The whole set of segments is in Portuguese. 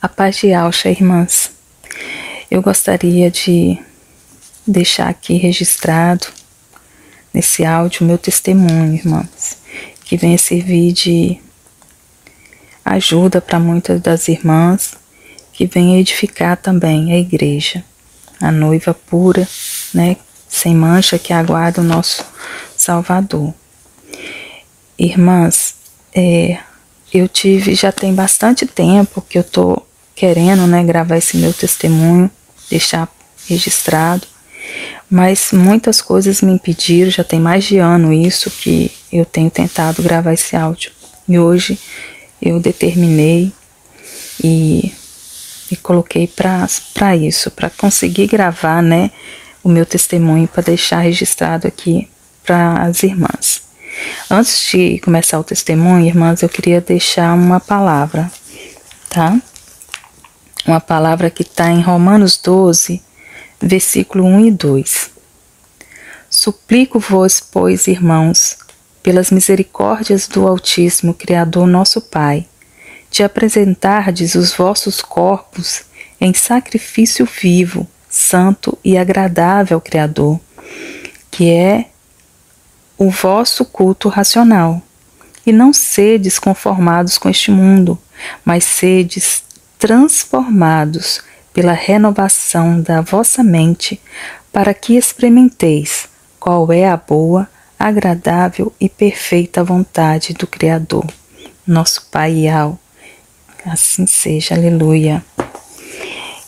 A paz de Alcha, irmãs. Eu gostaria de deixar aqui registrado nesse áudio o meu testemunho, irmãs, que venha servir de ajuda para muitas das irmãs, que venha edificar também a igreja, a noiva pura, né, sem mancha, que aguarda o nosso Salvador. Irmãs, já tem bastante tempo que eu tô querendo, né, gravar esse meu testemunho, deixar registrado, mas muitas coisas me impediram. Já tem mais de ano isso que eu tenho tentado gravar esse áudio, e hoje eu determinei e coloquei para isso, para conseguir gravar, né, o meu testemunho, para deixar registrado aqui para as irmãs. Antes de começar o testemunho, irmãs, eu queria deixar uma palavra, tá? Uma palavra que está em Romanos 12, versículo 1 e 2. Suplico-vos, pois, irmãos, pelas misericórdias do Altíssimo Criador nosso Pai, de apresentardes os vossos corpos em sacrifício vivo, santo e agradável ao Criador, que é o vosso culto racional. E não sedes conformados com este mundo, mas sedes transformados pela renovação da vossa mente, para que experimenteis qual é a boa, agradável e perfeita vontade do Criador, nosso Pai Ial. Assim seja, aleluia.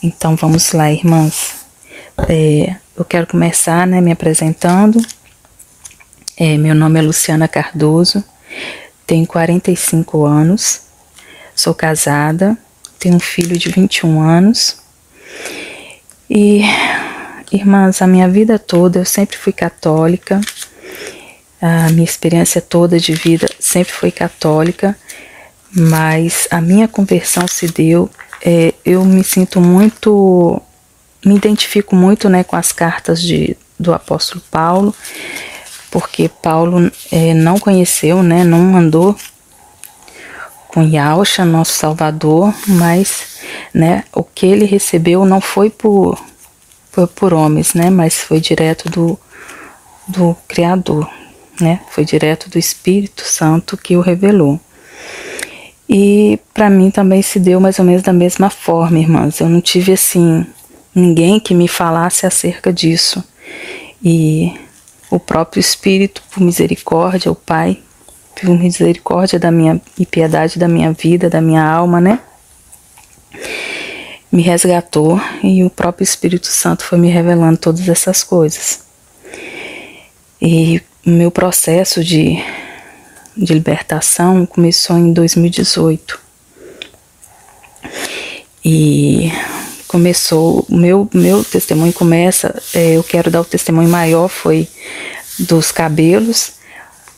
Então vamos lá, irmãs. Eu quero começar, né, me apresentando. Meu nome é Luciana Cardoso, tenho 45 anos, sou casada, tenho um filho de 21 anos. E, irmãs, a minha vida toda eu sempre fui católica, a minha experiência toda de vida sempre foi católica, mas a minha conversão se deu, eu me identifico muito, né, com as cartas do apóstolo Paulo, porque Paulo não conheceu, né, não andou com Yahshua, nosso Salvador, mas, né, o que ele recebeu não foi por homens, né, mas foi direto do Criador, né, foi direto do Espírito Santo que o revelou. E para mim também se deu mais ou menos da mesma forma, irmãs. Eu não tive, assim, ninguém que me falasse acerca disso. E o próprio Espírito, por misericórdia, o Pai, por misericórdia e piedade da minha vida, da minha alma, né, me resgatou, e o próprio Espírito Santo foi me revelando todas essas coisas. E o meu processo de libertação começou em 2018. E começou, o meu testemunho começa, eu quero dar o testemunho maior, foi dos cabelos,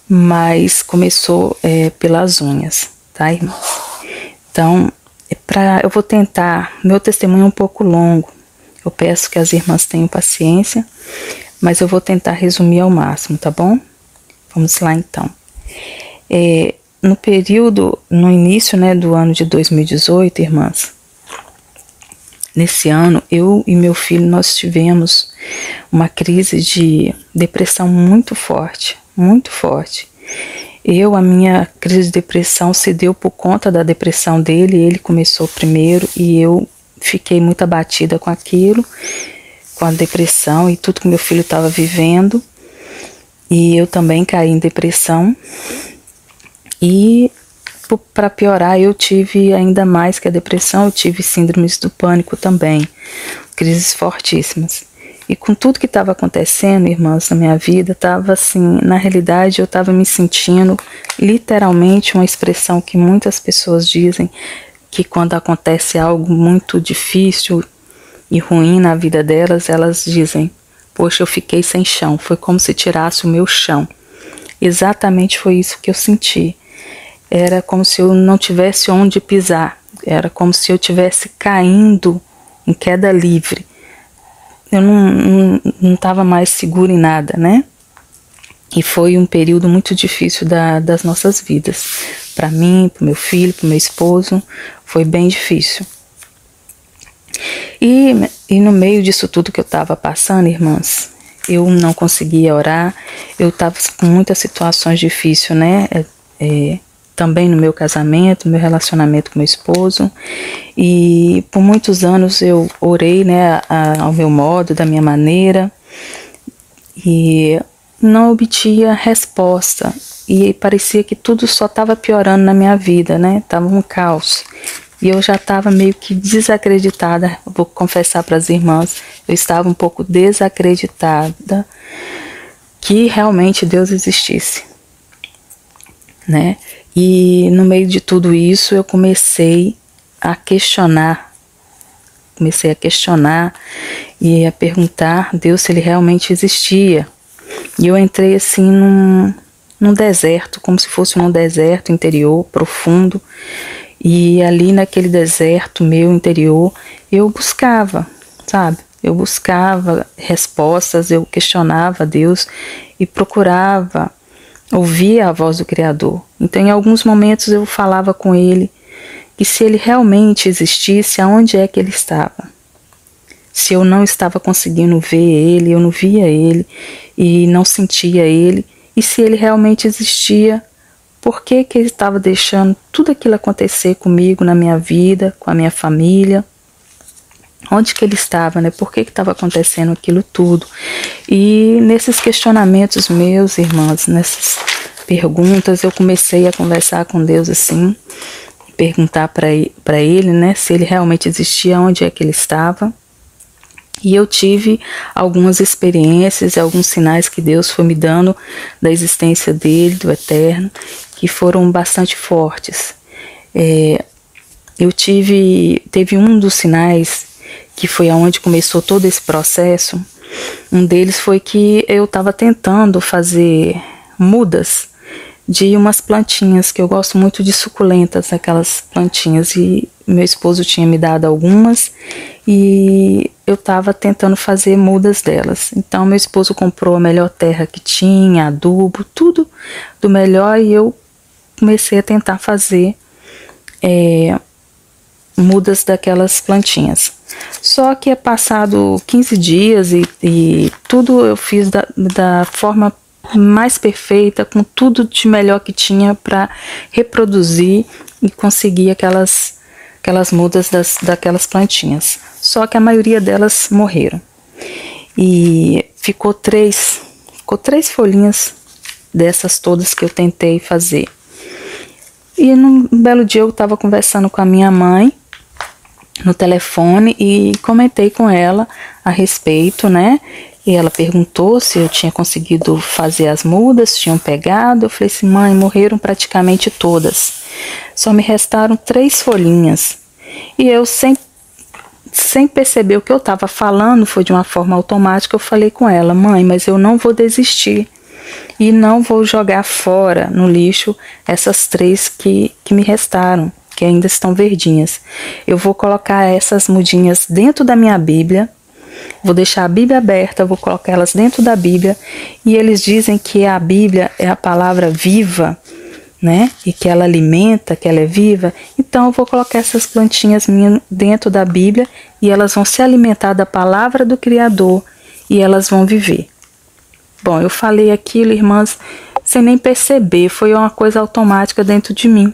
mas começou pelas unhas, tá, irmãos? Então, eu vou tentar, meu testemunho é um pouco longo, eu peço que as irmãs tenham paciência, mas eu vou tentar resumir ao máximo, tá bom? Vamos lá, então. No início, né, do ano de 2018, irmãs, nesse ano, eu e meu filho, nós tivemos uma crise de depressão muito forte, muito forte. A minha crise de depressão se deu por conta da depressão dele, ele começou primeiro e eu fiquei muito abatida com aquilo, com a depressão e tudo que meu filho estava vivendo, e eu também caí em depressão. E para piorar, eu tive ainda mais que a depressão, eu tive síndromes do pânico também, crises fortíssimas. E com tudo que estava acontecendo, irmãs, na minha vida, estava assim, na realidade eu estava me sentindo literalmente uma expressão que muitas pessoas dizem, que quando acontece algo muito difícil e ruim na vida delas, elas dizem: poxa, eu fiquei sem chão, foi como se tirasse o meu chão. Exatamente foi isso que eu senti. Era como se eu não tivesse onde pisar, era como se eu estivesse caindo em queda livre. Eu não estava mais segura em nada, né? E foi um período muito difícil das nossas vidas. Para mim, para o meu filho, para o meu esposo, foi bem difícil. E no meio disso tudo que eu estava passando, irmãs, eu não conseguia orar, eu estava com muitas situações difíceis, né? Também no meu casamento, no meu relacionamento com meu esposo. E por muitos anos eu orei, né, ao meu modo, da minha maneira, e não obtinha resposta. E parecia que tudo só estava piorando na minha vida, né? Tava um caos. E eu já estava meio que desacreditada, vou confessar para as irmãs, eu estava um pouco desacreditada que realmente Deus existisse, né? E no meio de tudo isso eu comecei a questionar e a perguntar a Deus se Ele realmente existia. E eu entrei assim num deserto, como se fosse num deserto interior, profundo. E ali naquele deserto meu interior, eu buscava, sabe? Eu buscava respostas, eu questionava Deus e procurava ouvir a voz do Criador. Então, em alguns momentos eu falava com Ele que se Ele realmente existisse, aonde é que Ele estava? Se eu não estava conseguindo ver Ele, eu não via Ele e não sentia Ele, e se Ele realmente existia, por que que Ele estava deixando tudo aquilo acontecer comigo, na minha vida, com a minha família? Onde que Ele estava, né? Por que que estava acontecendo aquilo tudo? E nesses questionamentos meus, irmãs, nessas perguntas, eu comecei a conversar com Deus assim, perguntar para Ele, né, se Ele realmente existia, onde é que Ele estava. E eu tive algumas experiências, alguns sinais que Deus foi me dando da existência dele, do Eterno, que foram bastante fortes. Teve um dos sinais que foi aonde começou todo esse processo. Um deles foi que eu estava tentando fazer mudas de umas plantinhas, que eu gosto muito de suculentas, aquelas plantinhas, e meu esposo tinha me dado algumas e eu estava tentando fazer mudas delas. Então meu esposo comprou a melhor terra que tinha, adubo, tudo do melhor, e eu comecei a tentar fazer mudas daquelas plantinhas. Só que é passado 15 dias e tudo eu fiz da forma mais perfeita, com tudo de melhor que tinha para reproduzir e conseguir aquelas mudas daquelas plantinhas. Só que a maioria delas morreram. E ficou três folhinhas dessas todas que eu tentei fazer. E num belo dia eu estava conversando com a minha mãe no telefone e comentei com ela a respeito, né? E ela perguntou se eu tinha conseguido fazer as mudas, tinham pegado. Eu falei assim: mãe, morreram praticamente todas. Só me restaram 3 folhinhas. E eu, sem perceber o que eu estava falando, foi de uma forma automática, eu falei com ela: mãe, mas eu não vou desistir. E não vou jogar fora no lixo essas 3 que me restaram, que ainda estão verdinhas. Eu vou colocar essas mudinhas dentro da minha Bíblia. Vou deixar a Bíblia aberta, vou colocar elas dentro da Bíblia, e eles dizem que a Bíblia é a palavra viva, né? E que ela alimenta, que ela é viva. Então eu vou colocar essas plantinhas minhas dentro da Bíblia e elas vão se alimentar da palavra do Criador e elas vão viver. Bom, eu falei aquilo, irmãs, sem nem perceber, foi uma coisa automática dentro de mim.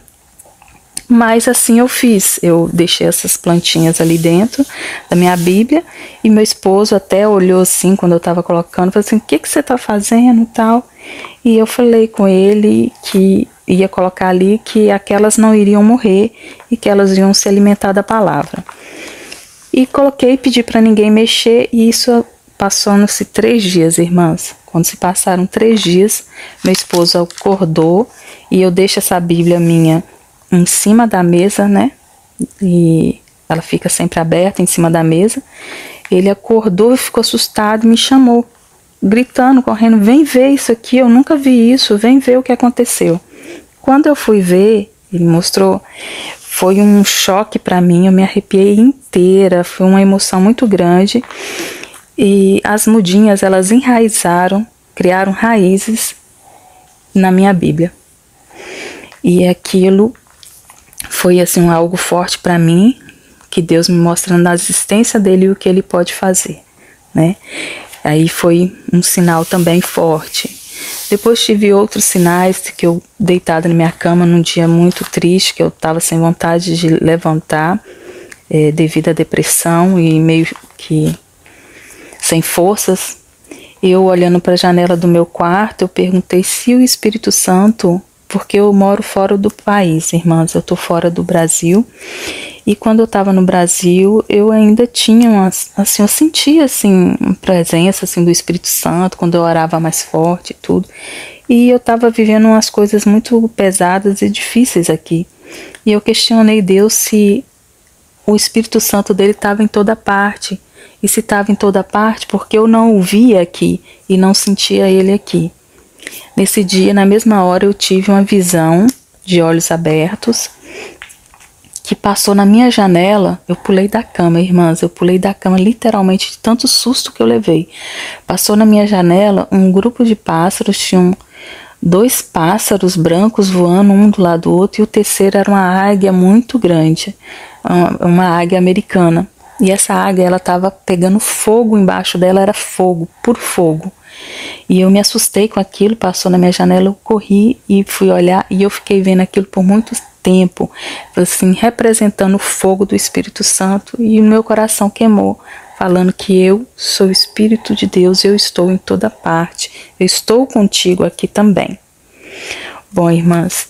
Mas assim eu fiz, eu deixei essas plantinhas ali dentro da minha Bíblia, e meu esposo até olhou assim quando eu estava colocando, falou assim: o que você está fazendo e tal? E eu falei com ele que ia colocar ali que aquelas não iriam morrer e que elas iam se alimentar da palavra. E coloquei, pedi para ninguém mexer, e isso passou-se 3 dias, irmãs. Quando se passaram 3 dias, meu esposo acordou e eu deixo essa Bíblia minha em cima da mesa, né? E ela fica sempre aberta em cima da mesa. Ele acordou e ficou assustado e me chamou, gritando, correndo: vem ver isso aqui, eu nunca vi isso, vem ver o que aconteceu. Quando eu fui ver, ele mostrou, foi um choque para mim, eu me arrepiei inteira, foi uma emoção muito grande. E as mudinhas, elas enraizaram, criaram raízes na minha Bíblia. E aquilo foi assim algo forte para mim, que Deus me mostrando a existência dele e o que ele pode fazer, né? Aí foi um sinal também forte. Depois tive outros sinais que eu deitada na minha cama num dia muito triste, que eu estava sem vontade de levantar, devido à depressão e meio que sem forças. Eu olhando para a janela do meu quarto, eu perguntei se o Espírito Santo, porque eu moro fora do país, irmãs, eu estou fora do Brasil. E quando eu estava no Brasil, eu ainda tinha assim, eu sentia assim uma presença assim do Espírito Santo quando eu orava mais forte e tudo. E eu estava vivendo umas coisas muito pesadas e difíceis aqui. E eu questionei Deus se o Espírito Santo dele estava em toda parte. E se estava em toda parte, porque eu não o via aqui e não sentia ele aqui. Nesse dia, na mesma hora, eu tive uma visão de olhos abertos que passou na minha janela. Eu pulei da cama, irmãs, eu pulei da cama literalmente de tanto susto que eu levei. Passou na minha janela um grupo de pássaros, tinham 2 pássaros brancos voando um do lado do outro, e o terceiro era uma águia muito grande, uma águia americana. E essa águia, ela estava pegando fogo embaixo dela, era fogo, puro fogo. E eu me assustei com aquilo, passou na minha janela, eu corri e fui olhar, e eu fiquei vendo aquilo por muito tempo, assim, representando o fogo do Espírito Santo, e o meu coração queimou, falando que eu sou o Espírito de Deus, eu estou em toda parte, eu estou contigo aqui também. Bom, irmãs,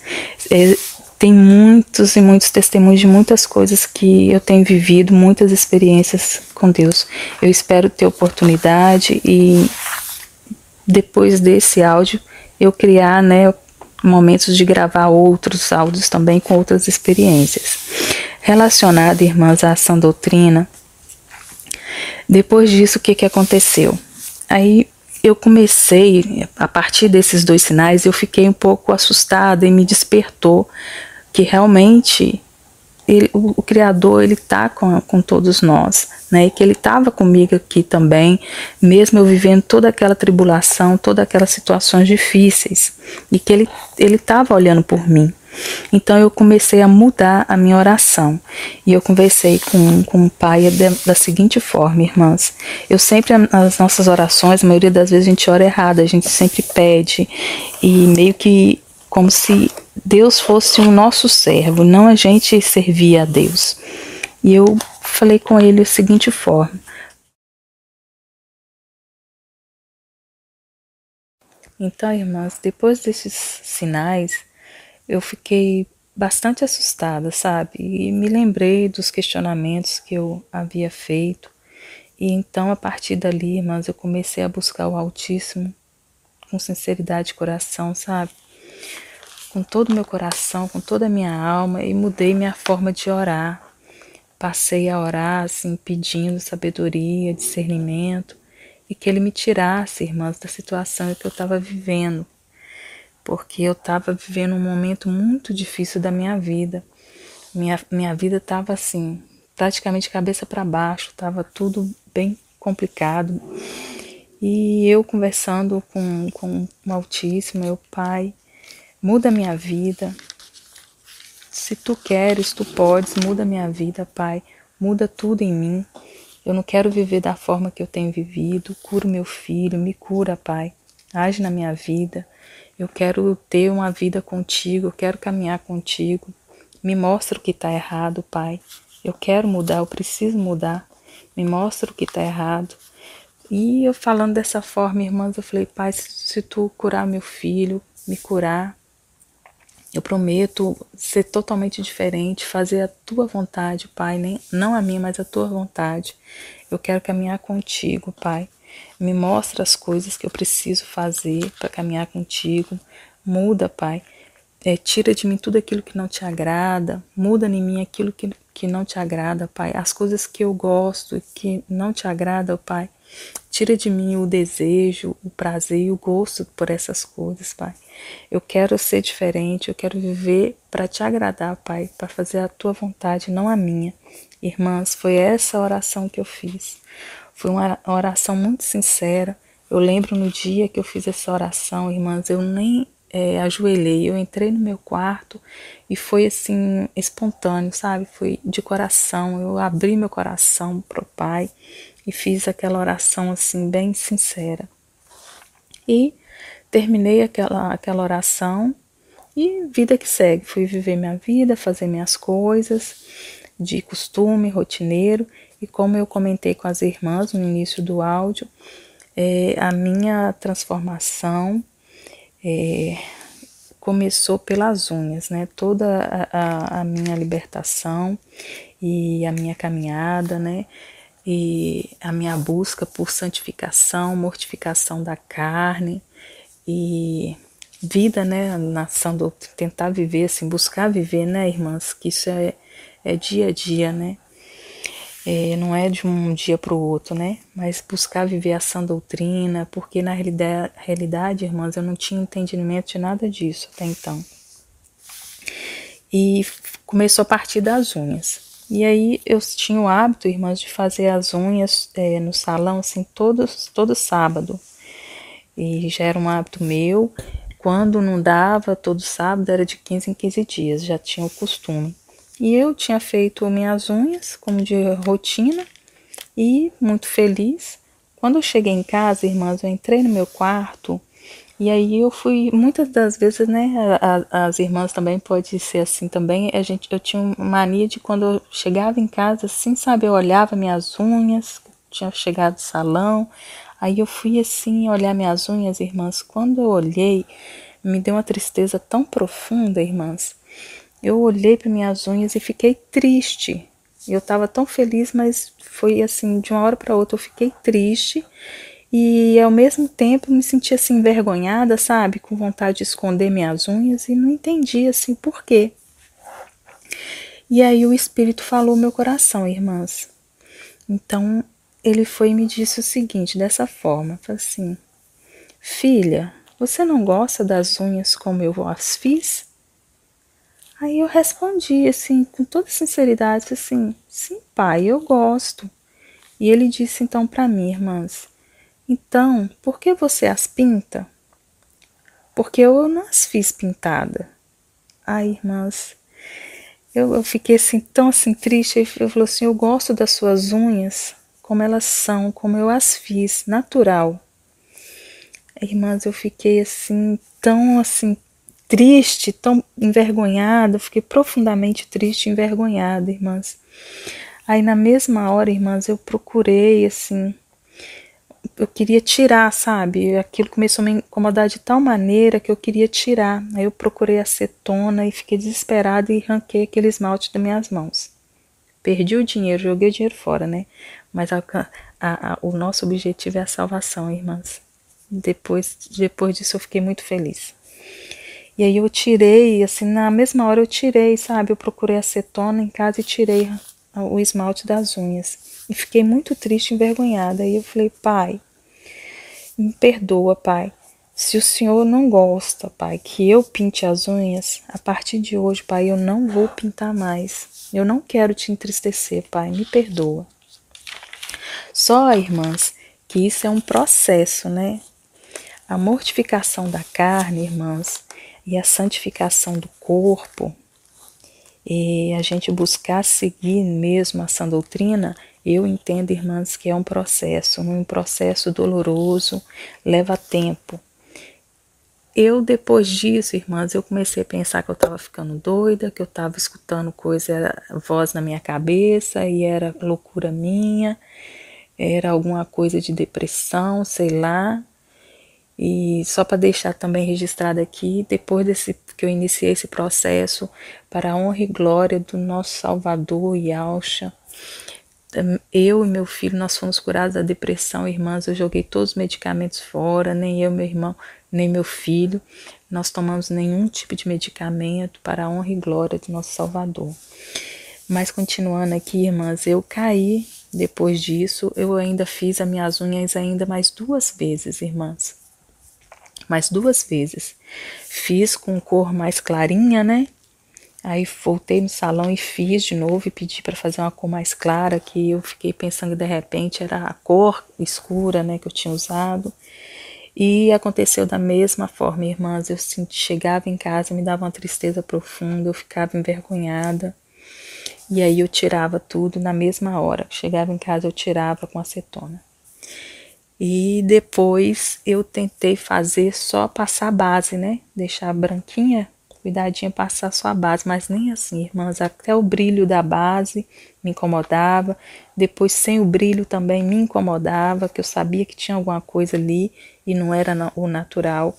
tem muitos e muitos testemunhos de muitas coisas que eu tenho vivido, muitas experiências com Deus. Eu espero ter oportunidade e depois desse áudio eu criar, né, momentos de gravar outros áudios também com outras experiências. Relacionada, irmãs, à sã doutrina, depois disso, o que aconteceu? Aí eu comecei, a partir desses 2 sinais, eu fiquei um pouco assustada e me despertou que realmente o Criador, ele está com todos nós, né? E que ele estava comigo aqui também, mesmo eu vivendo toda aquela tribulação, todas aquelas situações difíceis, e que ele estava olhando por mim. Então eu comecei a mudar a minha oração, e eu conversei com o Pai da seguinte forma, irmãs. Eu sempre, as nossas orações, a maioria das vezes a gente ora errado, a gente sempre pede, e meio que como se Deus fosse o nosso servo, não a gente servia a Deus. E eu falei com ele da seguinte forma: então, irmãs, depois desses sinais, eu fiquei bastante assustada, sabe? E me lembrei dos questionamentos que eu havia feito. E então, a partir dali, irmãs, eu comecei a buscar o Altíssimo com sinceridade de coração, sabe? Com todo o meu coração, com toda a minha alma, e mudei minha forma de orar. Passei a orar, assim, pedindo sabedoria, discernimento, e que ele me tirasse, irmãs, da situação que eu estava vivendo, porque eu estava vivendo um momento muito difícil da minha vida. Minha vida estava assim, praticamente cabeça para baixo, estava tudo bem complicado. E eu conversando com o Altíssimo, meu Pai, muda minha vida. Se tu queres, tu podes, muda minha vida, Pai. Muda tudo em mim. Eu não quero viver da forma que eu tenho vivido. Cura o meu filho, me cura, Pai. Age na minha vida. Eu quero ter uma vida contigo, eu quero caminhar contigo. Me mostra o que está errado, Pai. Eu quero mudar, eu preciso mudar. Me mostra o que está errado. E eu falando dessa forma, irmãs, eu falei: Pai, se tu curar meu filho, me curar, eu prometo ser totalmente diferente, fazer a tua vontade, Pai, não a minha, mas a tua vontade. Eu quero caminhar contigo, Pai. Me mostra as coisas que eu preciso fazer para caminhar contigo. Muda, Pai. Tira de mim tudo aquilo que não te agrada. Muda em mim aquilo que não te agrada, Pai. As coisas que eu gosto e que não te agrada, Pai. Tira de mim o desejo, o prazer e o gosto por essas coisas, Pai. Eu quero ser diferente, eu quero viver para te agradar, Pai, para fazer a tua vontade, não a minha. Irmãs, foi essa oração que eu fiz. Foi uma oração muito sincera. Eu lembro no dia que eu fiz essa oração, irmãs, eu nem ajoelhei, eu entrei no meu quarto e foi assim, espontâneo, sabe? Foi de coração, eu abri meu coração pro Pai e fiz aquela oração assim, bem sincera. E terminei aquela oração e vida que segue. Fui viver minha vida, fazer minhas coisas de costume, rotineiro. E como eu comentei com as irmãs no início do áudio, a minha transformação começou pelas unhas, né? Toda a minha libertação e a minha caminhada, né? E a minha busca por santificação, mortificação da carne e vida, né? Nação do tentar viver, assim, buscar viver, né, irmãs? Que isso é dia a dia, né? Não é de um dia para o outro, né? Mas buscar viver a sã doutrina, porque na realidade, irmãs, eu não tinha entendimento de nada disso até então. E começou a partir das unhas. E aí eu tinha o hábito, irmãs, de fazer as unhas no salão, assim, todo sábado. E já era um hábito meu. Quando não dava, todo sábado era de 15 em 15 dias, já tinha o costume. E eu tinha feito minhas unhas, como de rotina, e muito feliz. Quando eu cheguei em casa, irmãs, eu entrei no meu quarto, e aí eu fui, muitas das vezes, né, as irmãs também pode ser assim também, eu tinha uma mania de quando eu chegava em casa, assim, sabe, eu olhava minhas unhas, tinha chegado do salão, aí eu fui assim, olhar minhas unhas, irmãs, quando eu olhei, me deu uma tristeza tão profunda, irmãs. Eu olhei para minhas unhas e fiquei triste. Eu estava tão feliz, mas foi assim, de uma hora para outra eu fiquei triste e ao mesmo tempo me senti assim envergonhada, sabe, com vontade de esconder minhas unhas e não entendi assim por quê. E aí o Espírito falou no meu coração, irmãs. Então ele foi e me disse o seguinte, dessa forma, falou assim: filha, você não gosta das unhas como eu as fiz? Aí eu respondi assim, com toda sinceridade, assim, sim, pai, eu gosto. E ele disse então para mim, irmãs, então, por que você as pinta? Porque eu não as fiz pintada. Ai, irmãs, eu fiquei assim, tão assim triste, eu falei assim, eu gosto das suas unhas, como elas são, como eu as fiz, natural. Irmãs, eu fiquei assim, tão assim, triste, tão envergonhada, fiquei profundamente triste e envergonhada, irmãs. Aí na mesma hora, irmãs, eu procurei, assim, eu queria tirar, sabe? Aquilo começou a me incomodar de tal maneira que eu queria tirar. Aí eu procurei acetona e fiquei desesperada e arranquei aquele esmalte das minhas mãos. Perdi o dinheiro, joguei o dinheiro fora, né? Mas o nosso objetivo é a salvação, irmãs. Depois disso eu fiquei muito feliz. E aí eu tirei, assim, na mesma hora eu tirei, sabe? Eu procurei acetona em casa e tirei o esmalte das unhas. E fiquei muito triste, envergonhada. E eu falei, pai, me perdoa, pai. Se o senhor não gosta, pai, que eu pinte as unhas, a partir de hoje, pai, eu não vou pintar mais. Eu não quero te entristecer, pai, me perdoa. Só, irmãs, que isso é um processo, né? A mortificação da carne, irmãs, e a santificação do corpo, e a gente buscar seguir mesmo a sã doutrina, eu entendo, irmãs, que é um processo doloroso, leva tempo. Depois disso, irmãs, eu comecei a pensar que eu estava ficando doida, que eu estava escutando voz na minha cabeça e era loucura minha, era alguma coisa de depressão, sei lá. E só para deixar também registrado aqui, depois que eu iniciei esse processo, para a honra e glória do nosso Salvador Yahshua, eu e meu filho, nós fomos curados da depressão, irmãs. Eu joguei todos os medicamentos fora, nem eu, meu irmão, nem meu filho. Nós tomamos nenhum tipo de medicamento para a honra e glória do nosso Salvador. Mas continuando aqui, irmãs, eu caí depois disso. Eu ainda fiz as minhas unhas ainda mais 2 vezes, irmãs. Mais 2 vezes. Fiz com cor mais clarinha, né? Aí voltei no salão e fiz de novo e pedi para fazer uma cor mais clara, que eu fiquei pensando que de repente era a cor escura, né, que eu tinha usado. E aconteceu da mesma forma, irmãs. Eu chegava em casa, me dava uma tristeza profunda, eu ficava envergonhada. E aí eu tirava tudo na mesma hora. Chegava em casa, eu tirava com acetona. E depois eu tentei fazer só passar a base, né? Deixar branquinha, cuidadinha, passar só a base. Mas nem assim, irmãs. Até o brilho da base me incomodava. Depois sem o brilho também me incomodava, que eu sabia que tinha alguma coisa ali e não era o natural.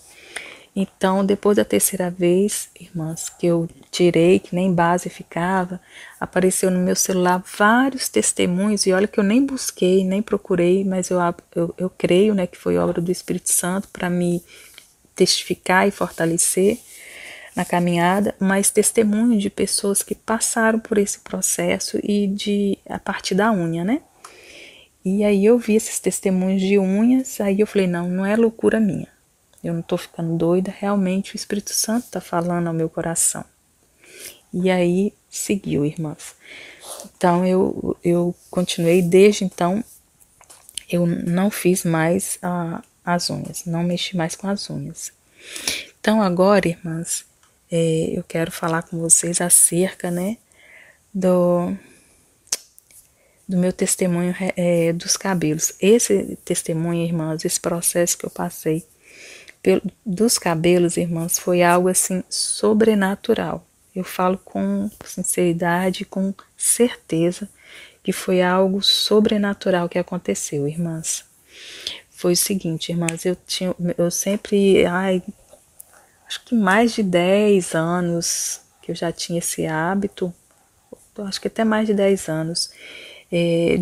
Então, depois da terceira vez, irmãs, que eu tirei, que nem base ficava, apareceu no meu celular vários testemunhos, e olha que eu nem busquei, nem procurei, mas eu creio, né, que foi obra do Espírito Santo para me testificar e fortalecer na caminhada, mas testemunho de pessoas que passaram por esse processo e a partir da unha, né? E aí eu vi esses testemunhos de unhas, aí eu falei, não, não é loucura minha. Eu não tô ficando doida, realmente o Espírito Santo tá falando ao meu coração. E aí seguiu, irmãs. Então eu continuei, desde então eu não fiz mais as unhas, não mexi mais com as unhas. Então agora, irmãs, eu quero falar com vocês acerca, né, do meu testemunho dos cabelos. Esse testemunho, irmãs, esse processo que eu passei dos cabelos, irmãs, foi algo assim sobrenatural. Eu falo com sinceridade, com certeza que foi algo sobrenatural que aconteceu, irmãs. Foi o seguinte, irmãs, eu sempre, acho que mais de 10 anos que eu já tinha esse hábito, acho que até mais de 10 anos,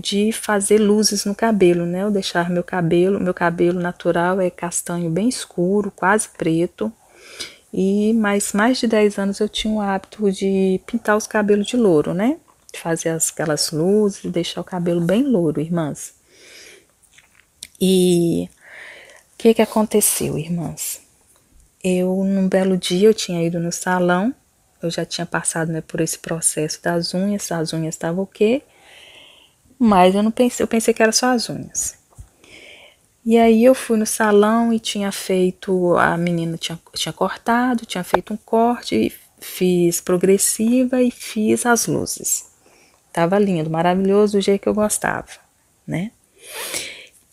de fazer luzes no cabelo, né? Eu deixar meu cabelo natural é castanho bem escuro, quase preto. Mas mais de 10 anos eu tinha o hábito de pintar os cabelos de louro, né? De fazer aquelas luzes, deixar o cabelo bem louro, irmãs. E o que aconteceu, irmãs? Num belo dia, eu tinha ido no salão, eu já tinha passado, né, por esse processo das unhas, as unhas estavam ok, mas eu pensei que era só as unhas. E aí eu fui no salão e tinha feito, a menina tinha cortado, tinha feito um corte, fiz progressiva e fiz as luzes. Tava lindo, maravilhoso, do jeito que eu gostava, né?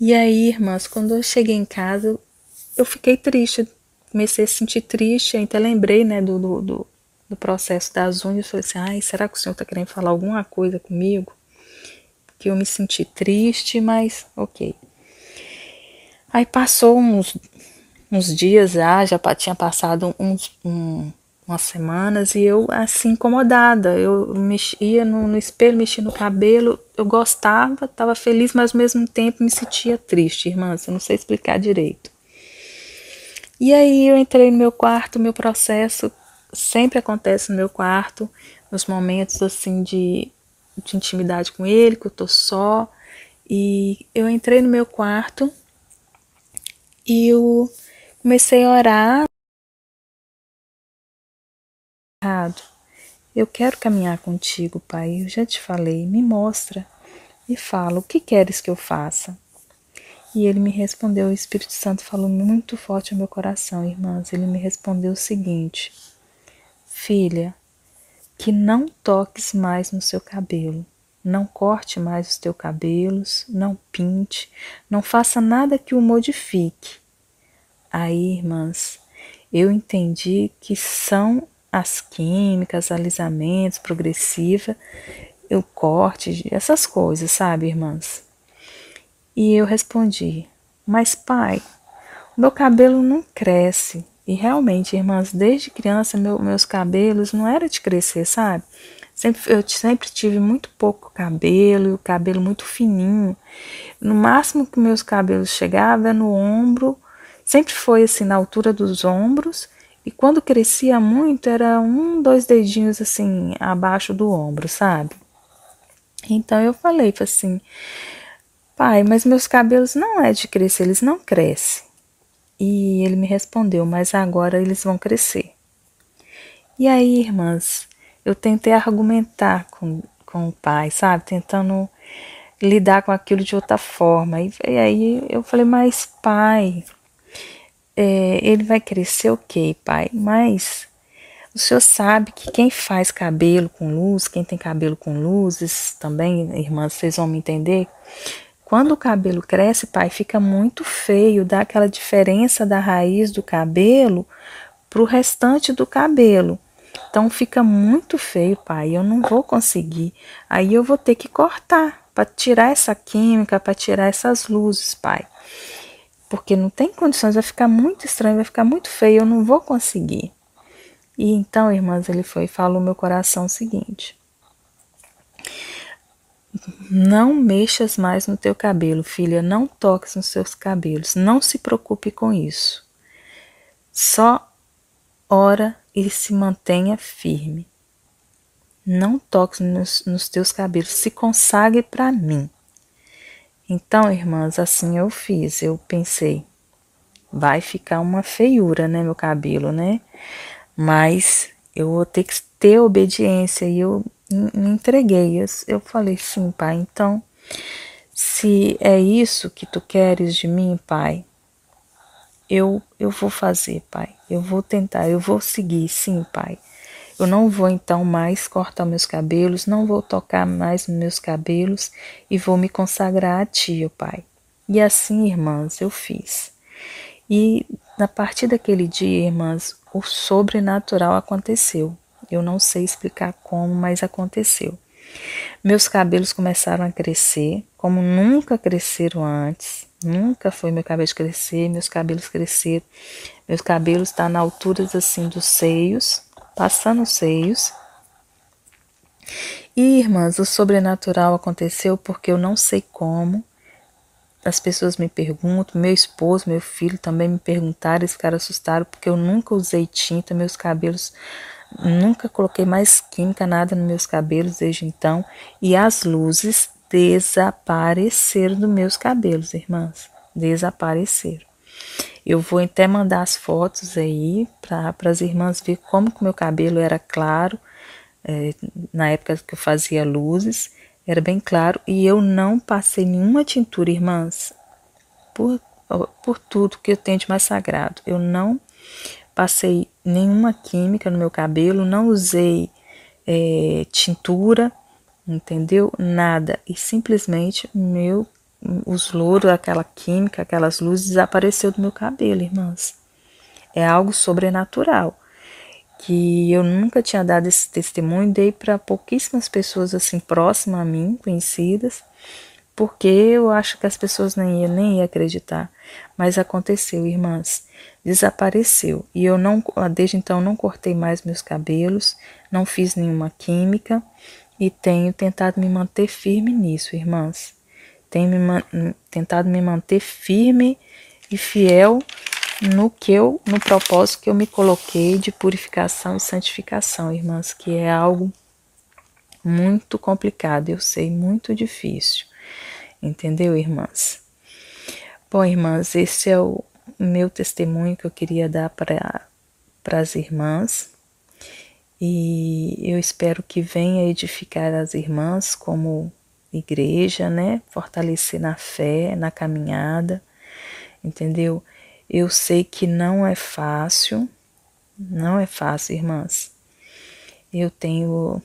E aí, irmãs, quando eu cheguei em casa, eu fiquei triste, comecei a se sentir triste, até lembrei, né, do processo das unhas, falei assim, ai, será que o senhor tá querendo falar alguma coisa comigo? Que eu me senti triste, mas ok. Aí passou uns dias já tinha passado umas semanas e eu assim incomodada, eu mexia no espelho, mexia no cabelo, eu gostava, estava feliz, mas ao mesmo tempo me sentia triste, irmãs, eu não sei explicar direito. E aí eu entrei no meu quarto, meu processo sempre acontece no meu quarto, nos momentos assim de intimidade com ele, que eu tô só, e eu entrei no meu quarto e eu comecei a orar. Eu quero caminhar contigo, Pai. Eu já te falei, me mostra, me fala, o que queres que eu faça? E ele me respondeu, o Espírito Santo falou muito forte ao meu coração, irmãs. Ele me respondeu o seguinte: filha, que não toques mais no seu cabelo, não corte mais os teus cabelos, não pinte, não faça nada que o modifique. Aí, irmãs, eu entendi que são as químicas, alisamentos, progressiva, o corte, essas coisas, sabe, irmãs? E eu respondi, mas pai, o meu cabelo não cresce. E realmente, irmãs, desde criança meus cabelos não era de crescer, sabe? Eu sempre tive muito pouco cabelo, o cabelo muito fininho. No máximo que meus cabelos chegavam é no ombro, sempre foi assim na altura dos ombros. E quando crescia muito era 2 dedinhos assim abaixo do ombro, sabe? Então eu falei assim, pai, mas meus cabelos não é de crescer, eles não crescem. E ele me respondeu, mas agora eles vão crescer. E aí, irmãs, eu tentei argumentar com o pai, sabe? Tentando lidar com aquilo de outra forma. E aí eu falei, mas pai, ele vai crescer, ok, pai, mas o senhor sabe que quem faz cabelo com luz, quem tem cabelo com luzes também, irmãs, vocês vão me entender. Quando o cabelo cresce, pai, fica muito feio, dá aquela diferença da raiz do cabelo pro restante do cabelo. Então fica muito feio, pai, eu não vou conseguir. Aí eu vou ter que cortar para tirar essa química, para tirar essas luzes, pai. Porque não tem condições, vai ficar muito estranho, vai ficar muito feio, eu não vou conseguir. E então, irmãs, ele foi e falou no meu coração o seguinte: não mexas mais no teu cabelo, filha, não toques nos seus cabelos, não se preocupe com isso. Só ora e se mantenha firme. Não toques nos teus cabelos, se consagre para mim. Então, irmãs, assim eu fiz, eu pensei, vai ficar uma feiura, né, meu cabelo, né? Mas eu vou ter que ter obediência e eu me entreguei. Eu falei, sim, pai, então, se é isso que tu queres de mim, pai, eu vou fazer, pai. Eu vou tentar, eu vou seguir, sim, pai. Eu não vou então mais cortar meus cabelos, não vou tocar mais nos meus cabelos e vou me consagrar a ti, ó pai. E assim, irmãs, eu fiz. E a partir daquele dia, irmãs, o sobrenatural aconteceu. Eu não sei explicar como, mas aconteceu. Meus cabelos começaram a crescer, como nunca cresceram antes. Nunca foi meu cabelo crescer, meus cabelos cresceram. Meus cabelos estão na altura assim dos seios, passando os seios. E, irmãs, o sobrenatural aconteceu porque eu não sei como. As pessoas me perguntam, meu esposo, meu filho também me perguntaram, eles ficaram assustados porque eu nunca usei tinta, meus cabelos, nunca coloquei mais química, nada nos meus cabelos desde então. E as luzes desapareceram dos meus cabelos, irmãs, desapareceram. Eu vou até mandar as fotos aí para as irmãs ver como que meu cabelo era claro, na época que eu fazia luzes, era bem claro, e eu não passei nenhuma tintura, irmãs, por tudo que eu tenho de mais sagrado. Eu não passei nenhuma química no meu cabelo, não usei tintura, entendeu? Nada. E simplesmente os louros, aquela química, aquelas luzes desapareceu do meu cabelo, irmãs. É algo sobrenatural, que eu nunca tinha dado esse testemunho, dei para pouquíssimas pessoas assim próximas a mim, conhecidas, porque eu acho que as pessoas nem iam acreditar. Mas aconteceu, irmãs, desapareceu. E eu não, desde então, não cortei mais meus cabelos, não fiz nenhuma química e tenho tentado me manter firme nisso, irmãs. Tenho tentado me manter firme e fiel no propósito que eu me coloquei de purificação e santificação, irmãs, que é algo muito complicado, eu sei, muito difícil. Entendeu, irmãs? Bom, irmãs, esse é o meu testemunho que eu queria dar para as irmãs. E eu espero que venha edificar as irmãs como igreja, né? Fortalecer na fé, na caminhada, entendeu? Eu sei que não é fácil, irmãs. Eu tenho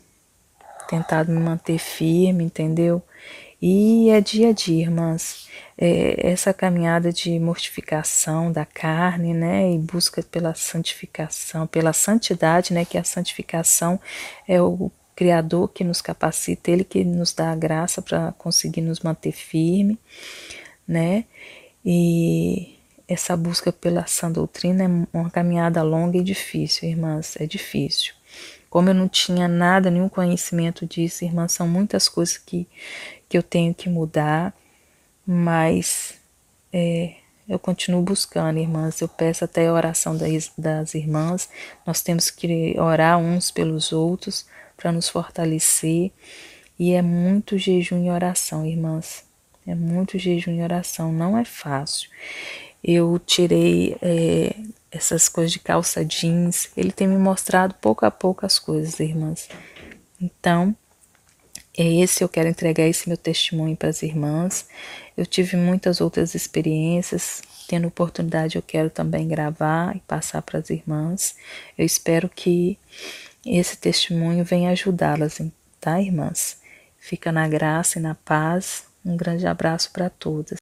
tentado me manter firme, entendeu? E é dia a dia, irmãs. Essa caminhada de mortificação da carne, né? E busca pela santificação, pela santidade, né? Que a santificação é o Criador que nos capacita, Ele que nos dá a graça para conseguir nos manter firme, né? E essa busca pela sã doutrina é uma caminhada longa e difícil, irmãs, é difícil. Como eu não tinha nada, nenhum conhecimento disso, irmãs, são muitas coisas que eu tenho que mudar, mas eu continuo buscando, irmãs. Eu peço até a oração das irmãs. Nós temos que orar uns pelos outros para nos fortalecer. E é muito jejum e oração, irmãs. É muito jejum e oração, não é fácil. Eu tirei essas coisas de calça jeans. Ele tem me mostrado pouco a pouco as coisas, irmãs. Então, Eu quero entregar esse meu testemunho para as irmãs. Eu tive muitas outras experiências, tendo oportunidade eu quero também gravar e passar para as irmãs. Eu espero que esse testemunho venha ajudá-las, tá, irmãs? Fica na graça e na paz. Um grande abraço para todas.